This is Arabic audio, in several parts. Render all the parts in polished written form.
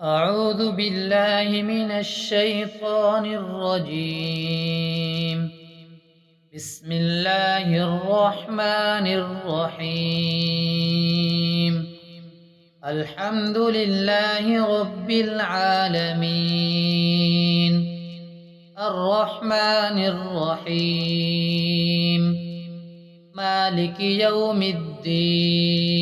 أعوذ بالله من الشيطان الرجيم. بسم الله الرحمن الرحيم. الحمد لله رب العالمين، الرحمن الرحيم، مالك يوم الدين.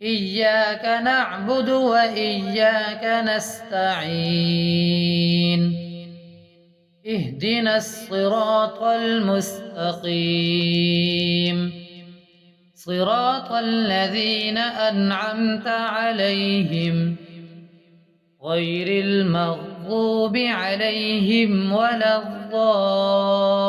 إياك نعبد وإياك نستعين. اهدنا الصراط المستقيم، صراط الذين أنعمت عليهم غير المغضوب عليهم ولا الضالين.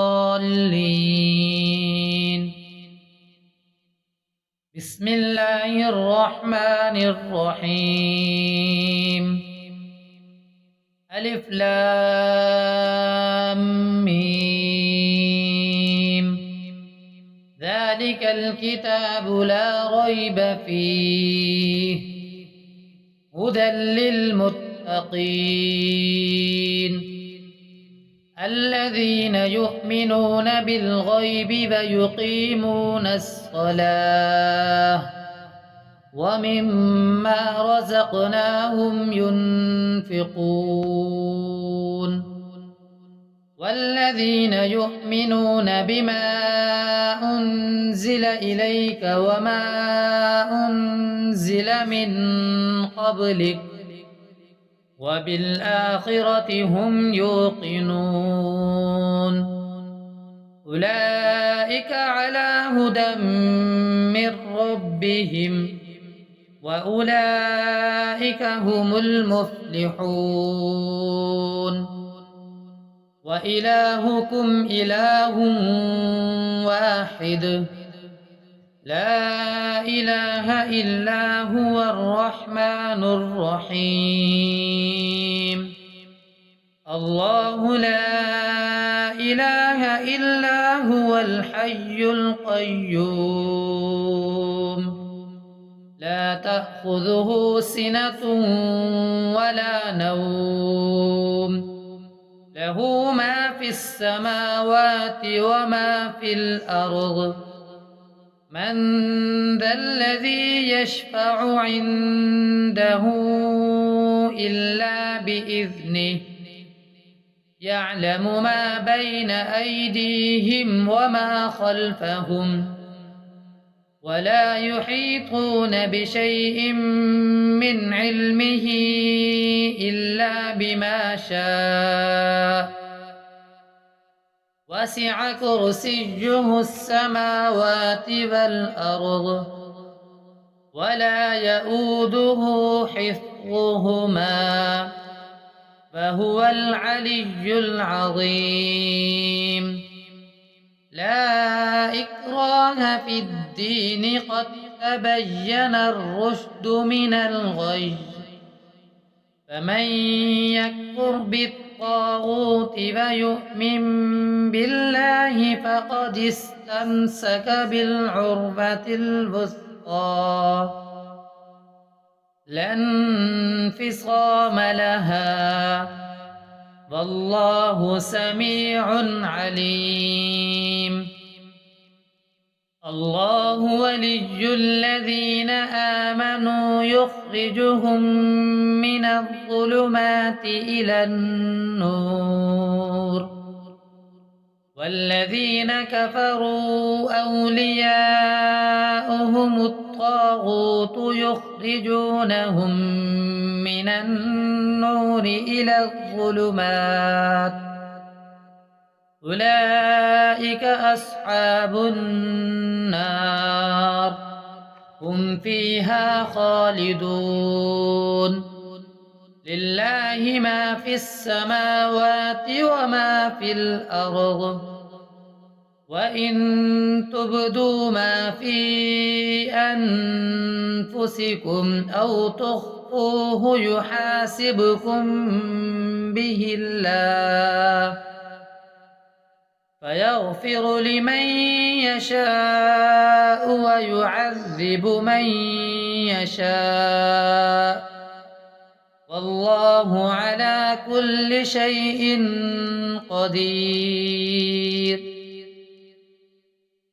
بسم الله الرحمن الرحيم. ألف لام ميم. ذلك الكتاب لا ريب فيه، هدى للمتقين الذين يؤمنون بالغيب ويقيمون الصلاة ومما رزقناهم ينفقون والذين يؤمنون بما أنزل إليك وما أنزل من قبلك وبالآخرة هم يوقنون. أولئك على هدى من ربهم وأولئك هم المفلحون. وإلهكم إله واحد، لا إله إلا هو الرحمن الرحيم. الله لا إله إلا هو الحي القيوم، لا تأخذه سنة ولا نوم، له ما في السماوات وما في الأرض. من ذا الذي يشفع عنده إلا بإذنه، يعلم ما بين أيديهم وما خلفهم، ولا يحيطون بشيء من علمه إلا بما شاء. وسع كرسيه السماوات والأرض ولا يؤوده حفظهما فهو العلي العظيم. لا إكراه في الدين، قد تبين الرشد من الغي. فمن يكفر بالطاغوت ويؤمن بالله فقد استمسك بالعروة الوثقى لا انفصام لها، والله سميع عليم. الله ولي الذين آمنوا يخرجهم من الظلمات إلى النور، والذين كفروا أولياؤهم الطاغوت يخرجونهم من النور إلى الظلمات. أولئك أصحاب النار، هم فيها خالدون. لله ما في السماوات وما في الأرض، وإن تبدوا ما في أنفسكم أو تخفوه يحاسبكم به الله، فيغفر لمن يشاء ويعذب من يشاء، والله على كل شيء قدير.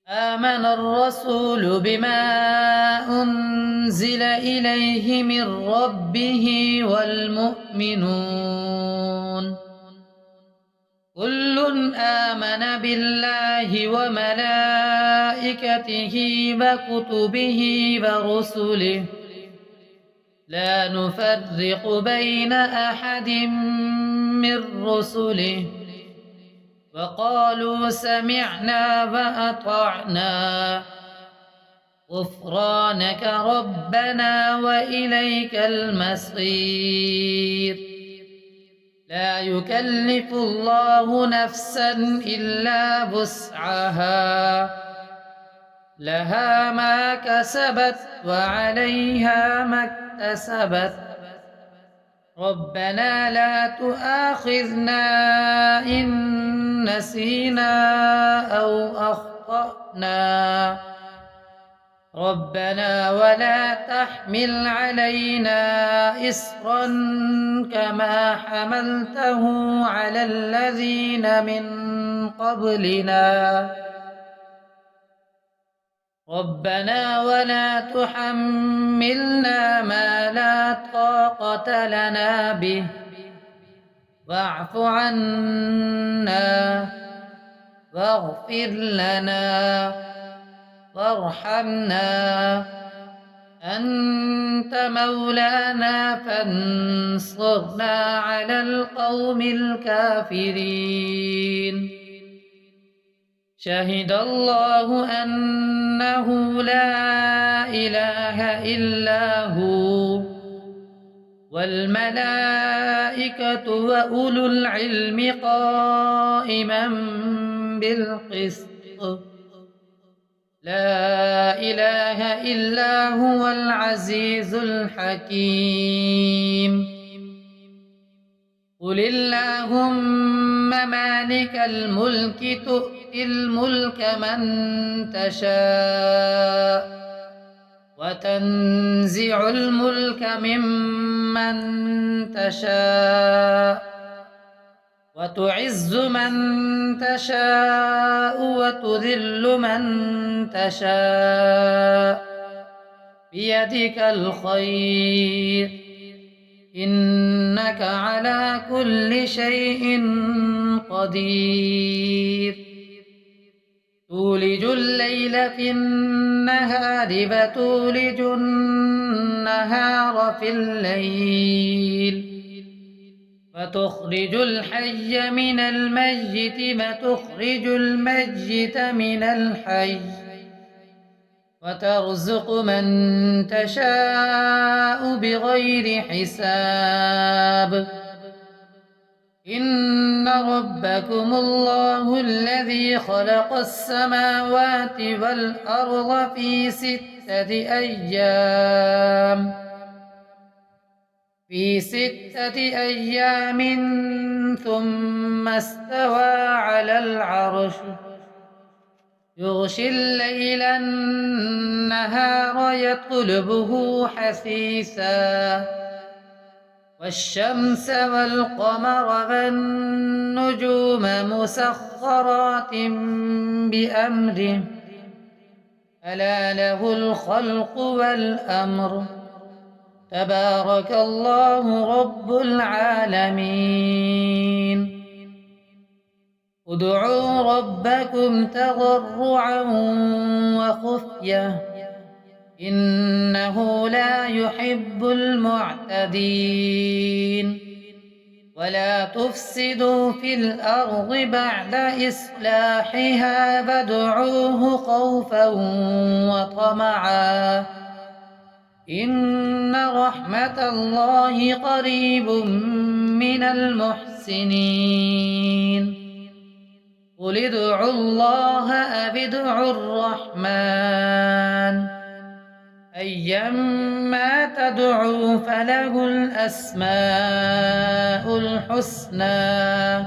آمن الرسول بما أنزل إليه من ربه والمؤمنون كل آمن بالله وملائكته وكتبه ورسله لا نفرق بين أحد من رسله وقالوا سمعنا وأطعنا غفرانك ربنا وإليك المصير. لا يكلف الله نفسا إلا وسعها لها ما كسبت وعليها ما اكتسبت ربنا لا تؤاخذنا إن نسينا أو أخطأنا ربنا ولا تحمل علينا إصرا كما حملته على الذين من قبلنا ربنا ولا تحملنا ما لا طاقة لنا به واعف عنا واغفر لنا وارحمنا أنت مولانا فانصرنا على القوم الكافرين. شهد الله أنه لا إله إلا هو والملائكة وأولو العلم قائما بالقسط لا إله إلا هو العزيز الحكيم. قل اللهم مالك الملك تؤتي الملك من تشاء وتنزع الملك ممن تشاء وتعز من تشاء وتذل من تشاء بيدك الخير إنك على كل شيء قدير. تولج الليل في النهار وتولج النهار في الليل وتخرج الحي من الميت وتخرج الميت من الحي وترزق من تشاء بغير حساب. إن ربكم الله الذي خلق السماوات والأرض في 6 أيام ثم استوى على العرش يغشي الليل النهار يطلبه حثيثا والشمس والقمر والنجوم مسخرات بأمره ألا له الخلق والأمر تبارك الله رب العالمين. ادعوا ربكم تضرعا وخفية إنه لا يحب المعتدين. ولا تفسدوا في الأرض بعد إصلاحها وادعوه خوفا وطمعا إن رحمة الله قريب من المحسنين. قل ادعوا الله أو ادعوا الرحمن أيما تدعوا فله الأسماء الحسنى.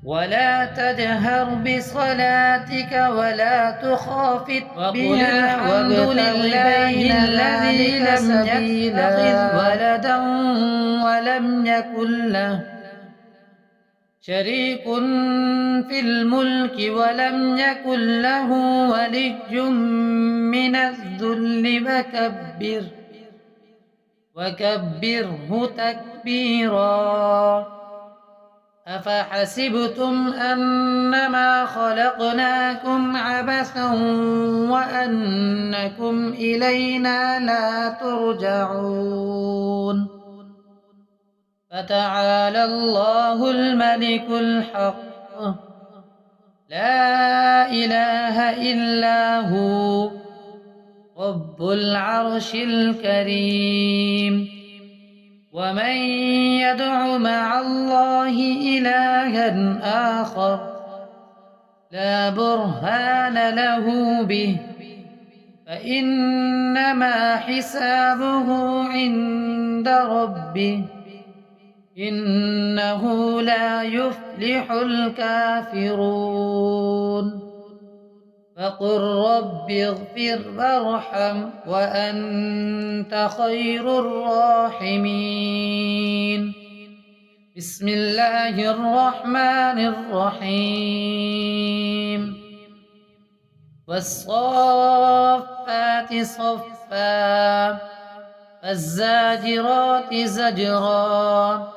ولا تجهر بصلاتك ولا تخافت بها الحمد لله الذي لم يتخذ ولدا يكن له شريك في الملك ولم يكن له ولي من الذل وكبره تكبيرا. أفحسبتم أنما خلقناكم عبثا وأنكم إلينا لا ترجعون. فتعالى الله الملك الحق لا إله إلا هو رب العرش الكريم. ومن يدع مع الله إلها آخر لا برهان له به فإنما حسابه عند ربه إنه لا يفلح الكافرون. فقل رب اغفر وارحم وأنت خير الراحمين. بسم الله الرحمن الرحيم. والصافات صفا فالزاجرات زجرا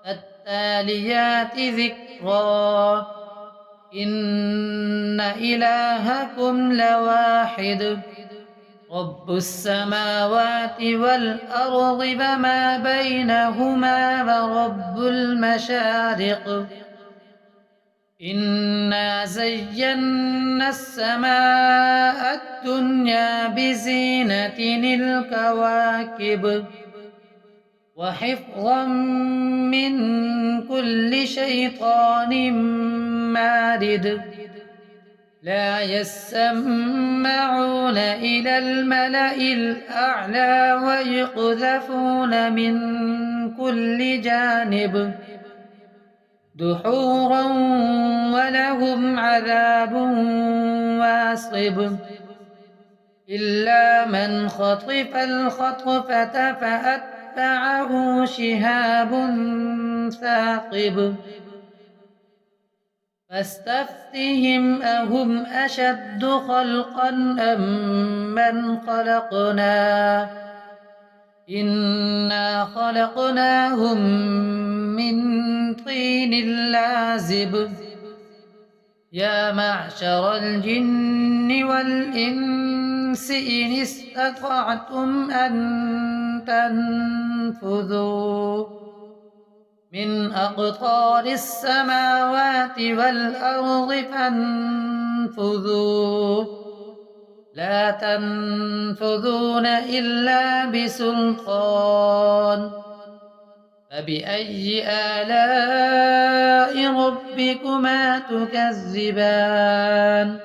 فالتاليات ذكرا إن إلهكم لواحد رب السماوات والأرض وما بينهما ورب المشارق. إنا زينا السماء الدنيا بزينة الكواكب وحفظا من كل شيطان مارد. لا يسمعون إلى الملأ الأعلى ويقذفون من كل جانب دحورا ولهم عذاب واصب. إلا من خطف الخطفة فأتبعه شهاب ثاقب. فاستفتهم أهم أشد خلقا أم من خلقنا إنا خلقناهم من طين لازب. يا معشر الجن والإنس إن استطعتم أن تنفذوا من أقطار السماوات والأرض فانفذوا لا تنفذون إلا بسلطان. فبأي آلاء ربكما تكذبان.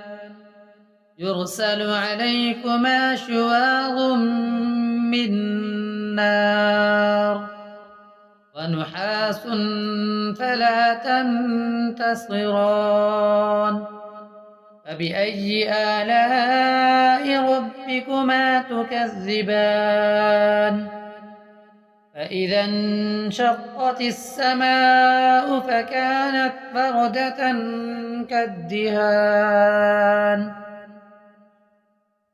يرسل عليكما شواظ من نار ونحاس فلا تنتصران. فبأي آلاء ربكما تكذبان. فإذا انشقت السماء فكانت بردة كالدهان.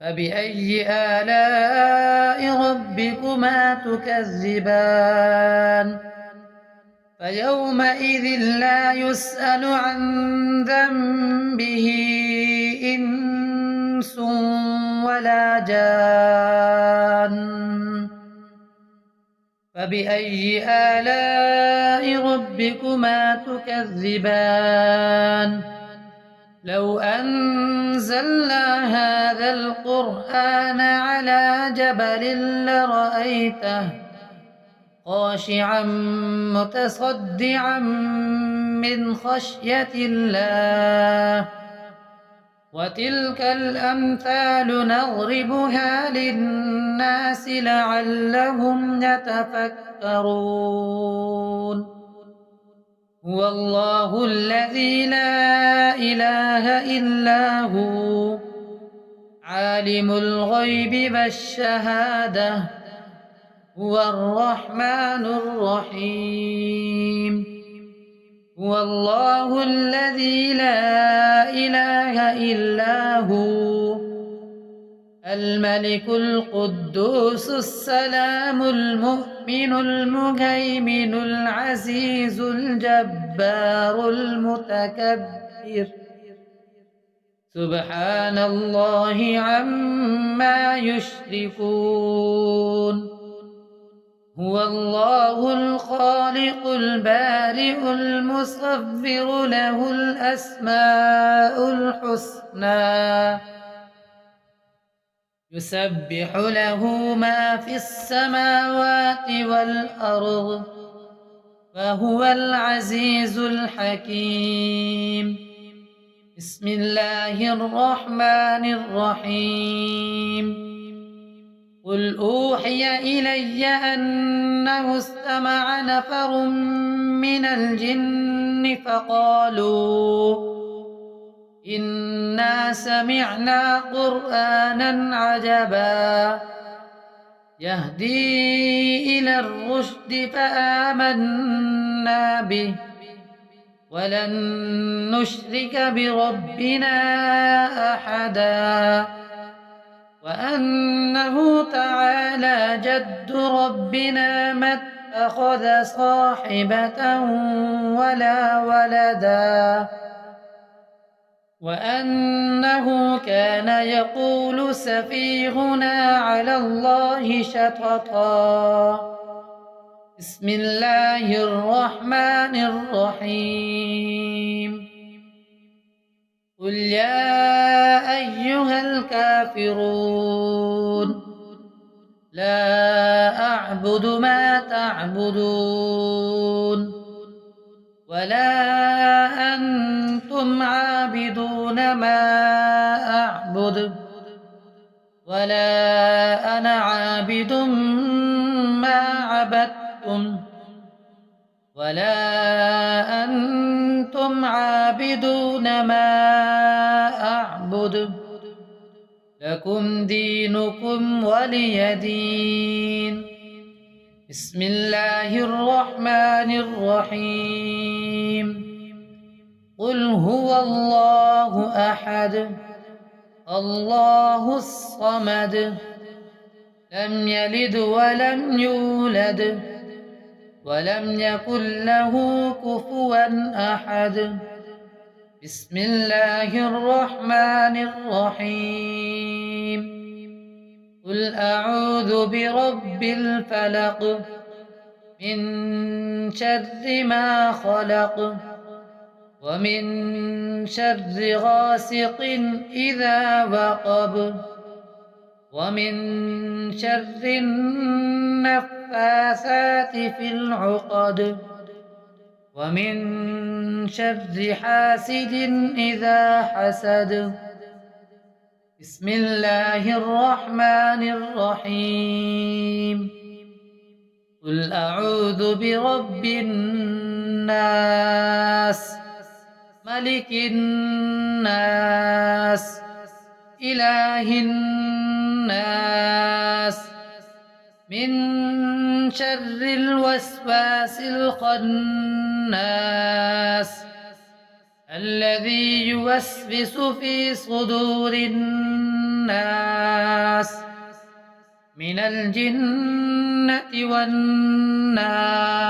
فبأي آلاء ربكما تكذبان. فيومئذ لا يسأل عن ذنبه إنس ولا جان. فبأي آلاء ربكما تكذبان. لو أنزلنا هذا القرآن على جبل لرأيته خاشعا متصدعا من خشية الله. وتلك الأمثال نضربها للناس لعلهم يتفكرون. هو الله الذي لا إله إلا هو عالم الغيب والشهادة هو الرحمن الرحيم هو الله الذي لا إله إلا هو الملك القدوس السلام المؤمن المهيمن العزيز الجبار المتكبر سبحان الله عما يشركون هو الله الخالق البارئ المصور له الأسماء الحسنى يسبح له ما في السماوات والأرض وهو العزيز الحكيم بسم الله الرحمن الرحيم قل أوحي إلي أنه استمع نفر من الجن فقالوا إنا سمعنا قرآنا عجبا يهدي إلى الرشد فآمنا به ولن نشرك بربنا أحدا وأنه تعالى جد ربنا ما اتخذ صاحبة ولا ولدا وأنه كان يقول سفيهنا على الله شططا بسم الله الرحمن الرحيم قل يا أيها الكافرون لا أعبد ما تعبدون ولا أنتم عابدون ما أعبد ولا أنا عابد ما عبدتم ولا أنتم عابدون ما أعبد لكم دينكم ولي دين بسم الله الرحمن الرحيم قل هو الله أحد الله الصمد لم يلد ولم يولد ولم يكن له كفوا أحد بسم الله الرحمن الرحيم قل أعوذ برب الفلق من شر ما خلق ومن شر غاسق إذا وقب ومن شر النفاثات في العقد ومن شر حاسد إذا حسد بسم الله الرحمن الرحيم قل أعوذ برب الناس ملك الناس إله الناس من شر الوسواس الخناس الذي يوسوس في صدور الناس من الجنة والناس